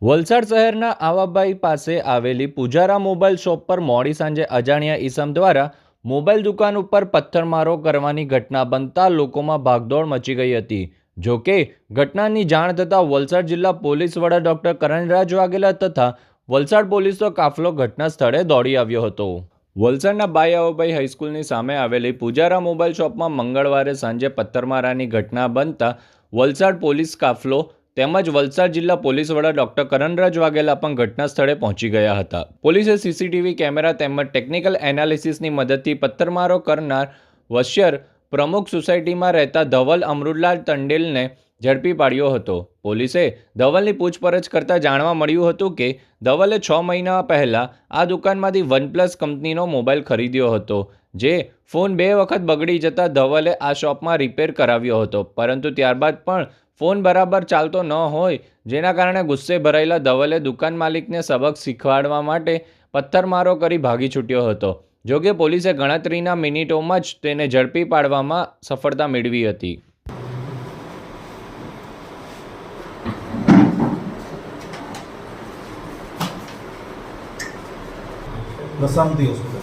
વલસાડ શહેરના આવાબાઈ પાસે આવેલી પૂજારા મોબાઈલ શોપ પર મોડી સાંજે અજાણ્યા ઈસમ દ્વારા મોબાઈલ દુકાન ઉપર પથ્થરમારો કરવાની ઘટના બનતા લોકોમાં ભાગદોડ મચી ગઈ હતી. જો કે ઘટનાની જાણ થતાં વલસાડ જિલ્લા પોલીસ વડા ડોક્ટર કરણરાજ વાઘેલા તથા વલસાડ પોલીસનો કાફલો ઘટના સ્થળે દોડી આવ્યો હતો. વલસાડના બાઈ આવાબાઈ હાઈસ્કૂલની સામે આવેલી પૂજારા મોબાઈલ શોપમાં મંગળવારે સાંજે પથ્થરમારાની ઘટના બનતા વલસાડ પોલીસ કાફલો તેમજ વલસાડ જિલ્લા પોલીસ વડા ડોક્ટર કરણરાજ વાઘેલા પણ ઘટના સ્થળે પહોંચી ગયા હતા. પોલીસે સીસીટીવી કેમેરા તેમજ ટેકનિકલ એનાલિસિસની મદદથી પથ્થરમારો કરનાર વશ્યર પ્રમુખ સોસાયટીમાં રહેતા ધવલ અમૃતલાલ ટંડેલને ઝડપી પાડ્યો હતો. પોલીસે ધવલની પૂછપરછ કરતાં જાણવા મળ્યું હતું કે ધવલે 6 મહિના પહેલાં આ દુકાનમાંથી વનપ્લસ કંપનીનો મોબાઈલ ખરીદ્યો હતો. જે ફોન 2 વખત બગડી જતાં ધવલે આ શોપમાં રિપેર કરાવ્યો હતો, પરંતુ ત્યારબાદ પણ ફોન બરાબર ચાલતો ન હોય, જેના કારણે ગુસ્સે ભરાયેલા ધવલે દુકાન માલિકને સબક શીખવાડવા માટે પથ્થરમારો કરી ભાગી છૂટ્યો હતો. જોકે પોલીસે ગણતરીના મિનિટોમાં જ તેને ઝડપી પાડવામાં સફળતા મેળવી હતી. પ્રશાંતિ હોસ્પિટલ.